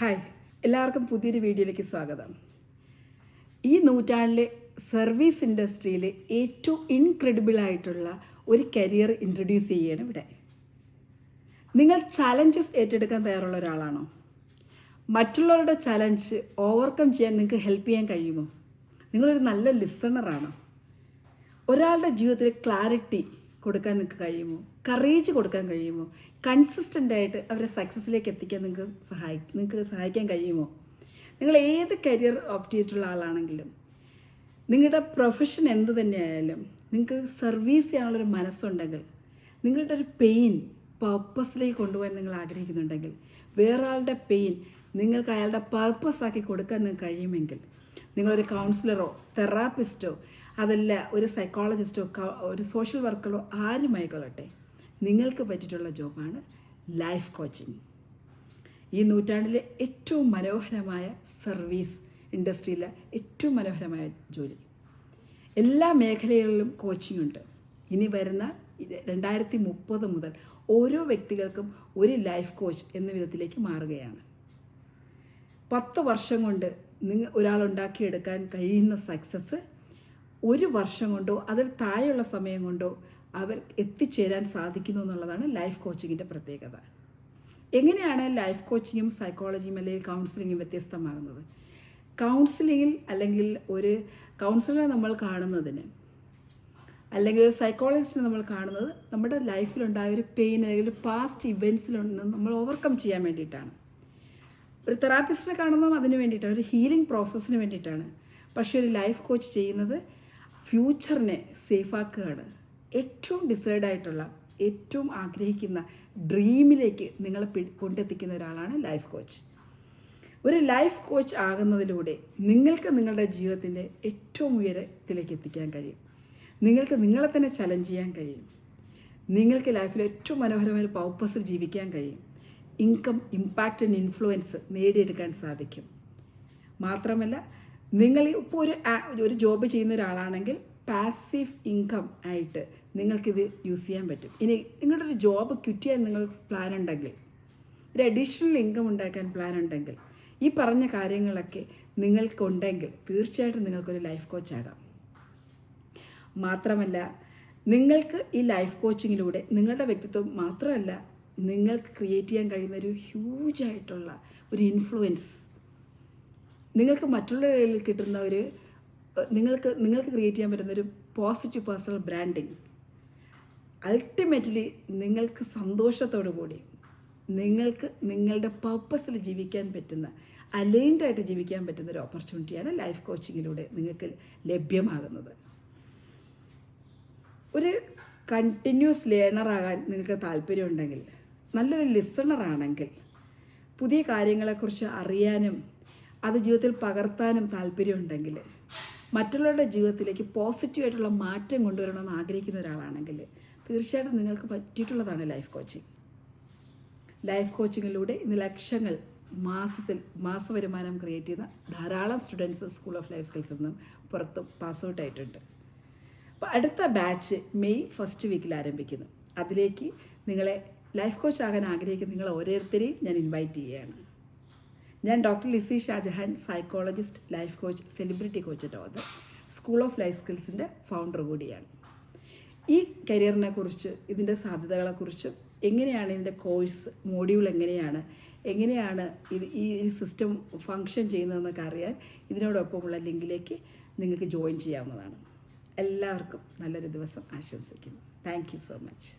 Hi, എല്ലാവർക്കും പുതിയൊരു വീഡിയോയിലേക്ക് സ്വാഗതം. ഈ നൂറ്റാണ്ടിലെ സർവീസ് ഇൻഡസ്ട്രിയിൽ ഏറ്റവും ഇൻക്രെഡിബിളായിട്ടുള്ള ഒരു കരിയർ ഇൻട്രൊഡ്യൂസ് ചെയ്യുകയാണ് ഇവിടെ. നിങ്ങൾ ചലഞ്ചസ് ഏറ്റെടുക്കാൻ തയ്യാറുള്ള ഒരാളാണോ? മറ്റുള്ളവരുടെ ചലഞ്ച് ഓവർകം ചെയ്യാൻ നിങ്ങൾക്ക് ഹെൽപ്പ് ചെയ്യാൻ കഴിയുമോ? നിങ്ങളൊരു നല്ല ലിസണറാണോ? ഒരാളുടെ ജീവിതത്തിൽ ക്ലാരിറ്റി കൊടുക്കാൻ നിങ്ങൾക്ക് കഴിയുമോ? കറേജ് കൊടുക്കാൻ കഴിയുമോ? കൺസിസ്റ്റൻ്റായിട്ട് അവരെ സക്സസ്സിലേക്ക് എത്തിക്കാൻ നിങ്ങൾക്ക് സഹായിക്കാൻ കഴിയുമോ? നിങ്ങൾ ഏത് കരിയർ ഓപ്റ്റ് ചെയ്തിട്ടുള്ള ആളാണെങ്കിലും നിങ്ങളുടെ പ്രൊഫഷൻ എന്ത് തന്നെയായാലും നിങ്ങൾക്ക് സർവീസ് ചെയ്യാനുള്ളൊരു മനസ്സുണ്ടെങ്കിൽ, നിങ്ങളുടെ ഒരു പെയിൻ പർപ്പസിലേക്ക് കൊണ്ടുപോകാൻ നിങ്ങൾ ആഗ്രഹിക്കുന്നുണ്ടെങ്കിൽ, വേറെ ആളുടെ പെയിൻ നിങ്ങൾക്ക് അയാളുടെ പർപ്പസാക്കി കൊടുക്കാൻ നിങ്ങൾക്ക് കഴിയുമെങ്കിൽ, നിങ്ങളൊരു കൗൺസിലറോ തെറാപ്പിസ്റ്റോ അതല്ല ഒരു സൈക്കോളജിസ്റ്റോ ഒരു സോഷ്യൽ വർക്കറോ ആരുമായിക്കൊള്ളട്ടെ, നിങ്ങൾക്ക് പറ്റിയിട്ടുള്ള ജോബാണ് ലൈഫ് കോച്ചിങ്. ഈ നൂറ്റാണ്ടിലെ ഏറ്റവും മനോഹരമായ സർവീസ് ഇൻഡസ്ട്രിയിലെ ഏറ്റവും മനോഹരമായ ജോലി. എല്ലാ മേഖലകളിലും കോച്ചിങ് ഉണ്ട്. ഇനി വരുന്ന 2030 മുതൽ ഓരോ വ്യക്തികൾക്കും ഒരു ലൈഫ് കോച്ച് എന്ന വിധത്തിലേക്ക് മാറുകയാണ്. 10 വർഷം കൊണ്ട് ഒരാളുണ്ടാക്കിയെടുക്കാൻ കഴിയുന്ന സക്സസ് 1 വർഷം കൊണ്ടോ അതിൽ താഴെയുള്ള സമയം കൊണ്ടോ അവർ എത്തിച്ചേരാൻ സാധിക്കുന്നു എന്നുള്ളതാണ് ലൈഫ് കോച്ചിങ്ങിൻ്റെ പ്രത്യേകത. എങ്ങനെയാണ് ലൈഫ് കോച്ചിങ്ങും സൈക്കോളജിയും അല്ലെങ്കിൽ കൗൺസിലിങ്ങും വ്യത്യസ്തമാകുന്നത്? കൗൺസിലിങ്ങിൽ അല്ലെങ്കിൽ ഒരു കൗൺസിലറെ നമ്മൾ കാണുന്നതിന് അല്ലെങ്കിൽ ഒരു സൈക്കോളജിസ്റ്റിനെ നമ്മൾ കാണുന്നത് നമ്മുടെ ലൈഫിലുണ്ടായ ഒരു പെയിൻ അല്ലെങ്കിൽ ഒരു പാസ്റ്റ് ഇവൻറ്റ്സിൽ നിന്ന് നമ്മൾ ഓവർകം ചെയ്യാൻ വേണ്ടിയിട്ടാണ്. ഒരു തെറാപ്പിസ്റ്റിനെ കാണുന്നതും അതിന് വേണ്ടിയിട്ടാണ്, ഒരു ഹീലിംഗ് പ്രോസസ്സിന് വേണ്ടിയിട്ടാണ്. പക്ഷേ ഒരു ലൈഫ് കോച്ച് ചെയ്യുന്നത് ഫ്യൂച്ചറിനെ സേഫാക്കുകയാണ്. ഏറ്റവും ഡിസൈഡായിട്ടുള്ള, ഏറ്റവും ആഗ്രഹിക്കുന്ന ഡ്രീമിലേക്ക് നിങ്ങളെ കൊണ്ടെത്തിക്കുന്ന ഒരാളാണ് ലൈഫ് കോച്ച്. ഒരു ലൈഫ് കോച്ച് ആകുന്നതിലൂടെ നിങ്ങൾക്ക് നിങ്ങളുടെ ജീവിതത്തിൻ്റെ ഏറ്റവും ഉയരത്തിലേക്ക് എത്തിക്കാൻ കഴിയും. നിങ്ങൾക്ക് നിങ്ങളെ തന്നെ ചലഞ്ച് ചെയ്യാൻ കഴിയും. നിങ്ങൾക്ക് ലൈഫിൽ ഏറ്റവും മനോഹരമായ പർപ്പസിൽ ജീവിക്കാൻ കഴിയും. ഇൻകം, ഇമ്പാക്റ്റ് ആൻഡ് ഇൻഫ്ലുവൻസ് നേടിയെടുക്കാൻ സാധിക്കും. മാത്രമല്ല, നിങ്ങൾ ഇപ്പോൾ ഒരു ജോബ് ചെയ്യുന്ന ഒരാളാണെങ്കിൽ പാസീവ് ഇൻകം ആയിട്ട് നിങ്ങൾക്കിത് യൂസ് ചെയ്യാൻ പറ്റും. ഇനി നിങ്ങളുടെ ഒരു ജോബ് ക്വിറ്റ് ചെയ്യാൻ നിങ്ങൾക്ക് പ്ലാൻ ഉണ്ടെങ്കിൽ, ഒരു അഡീഷണൽ ഇൻകം ഉണ്ടാക്കാൻ പ്ലാൻ ഉണ്ടെങ്കിൽ, ഈ പറഞ്ഞ കാര്യങ്ങളൊക്കെ നിങ്ങൾക്കുണ്ടെങ്കിൽ തീർച്ചയായിട്ടും നിങ്ങൾക്കൊരു ലൈഫ് കോച്ച് ആകാം. മാത്രമല്ല, നിങ്ങൾക്ക് ഈ ലൈഫ് കോച്ചിങ്ങിലൂടെ നിങ്ങളുടെ വ്യക്തിത്വം മാത്രമല്ല, നിങ്ങൾക്ക് ക്രിയേറ്റ് ചെയ്യാൻ കഴിയുന്ന ഒരു ഹ്യൂജായിട്ടുള്ള ഒരു ഇൻഫ്ലുവൻസ്, നിങ്ങൾക്ക് മറ്റുള്ളവരിൽ കിട്ടുന്ന ഒരു നിങ്ങൾക്ക് ക്രിയേറ്റ് ചെയ്യാൻ പറ്റുന്ന ഒരു പോസിറ്റീവ് പേഴ്സണൽ ബ്രാൻഡിങ്, അൾട്ടിമേറ്റ്ലി നിങ്ങൾക്ക് സന്തോഷത്തോടു കൂടി നിങ്ങൾക്ക് നിങ്ങളുടെ പർപ്പസിൽ ജീവിക്കാൻ പറ്റുന്ന, അലൈൻഡായിട്ട് ജീവിക്കാൻ പറ്റുന്ന ഒരു ഓപ്പർച്യൂണിറ്റിയാണ് ലൈഫ് കോച്ചിങ്ങിലൂടെ നിങ്ങൾക്ക് ലഭ്യമാകുന്നത്. ഒരു കണ്ടിന്യൂസ് ലേണറാകാൻ നിങ്ങൾക്ക് താല്പര്യമുണ്ടെങ്കിൽ, നല്ലൊരു ലിസണറാണെങ്കിൽ, പുതിയ കാര്യങ്ങളെക്കുറിച്ച് അറിയാനും അത് ജീവിതത്തിൽ പകർത്താനും താല്പര്യമുണ്ടെങ്കിൽ, മറ്റുള്ളവരുടെ ജീവിതത്തിലേക്ക് പോസിറ്റീവായിട്ടുള്ള മാറ്റം കൊണ്ടുവരണമെന്ന് ആഗ്രഹിക്കുന്ന ഒരാളാണെങ്കിൽ തീർച്ചയായിട്ടും നിങ്ങൾക്ക് പറ്റിയിട്ടുള്ളതാണ് ലൈഫ് കോച്ചിങ്. ലൈഫ് കോച്ചിങ്ങിലൂടെ ഇന്ന് ലക്ഷങ്ങൾ മാസവരുമാനം ക്രിയേറ്റ് ചെയ്യുന്ന ധാരാളം സ്റ്റുഡൻസ് സ്കൂൾ ഓഫ് ലൈഫ് സ്കിൽസിൽ നിന്നും പുറത്ത് പാസ് ഔട്ട് ആയിട്ടുണ്ട്. അപ്പോൾ അടുത്ത ബാച്ച് മെയ് 1st വീക്കിൽ ആരംഭിക്കുന്നു. അതിലേക്ക് നിങ്ങളെ ലൈഫ് കോച്ച് ആകാൻ ആഗ്രഹിക്കുന്ന നിങ്ങൾ ഓരോരുത്തരെയും ഞാൻ ഇൻവൈറ്റ് ചെയ്യുകയാണ്. ഞാൻ doctor Lissy Shajahan, psychologist, life coach, celebrity coach and author, school of life സ്കിൽസിൻ്റെ ഫൗണ്ടർ കൂടിയാണ്. ഈ കരിയറിനെ കുറിച്ച്, ഇതിൻ്റെ സാധ്യതകളെക്കുറിച്ചും, എങ്ങനെയാണ് ഇതിൻ്റെ കോഴ്സ് മോഡ്യൂൾ എങ്ങനെയാണ് ഈ സിസ്റ്റം ഫങ്ഷൻ ചെയ്യുന്നതെന്നൊക്കെ അറിയാൻ ഇതിനോടൊപ്പമുള്ള ലിങ്കിലേക്ക് നിങ്ങൾക്ക് ജോയിൻ ചെയ്യാവുന്നതാണ്. എല്ലാവർക്കും നല്ലൊരു ദിവസം ആശംസിക്കുന്നു. Thank you so much.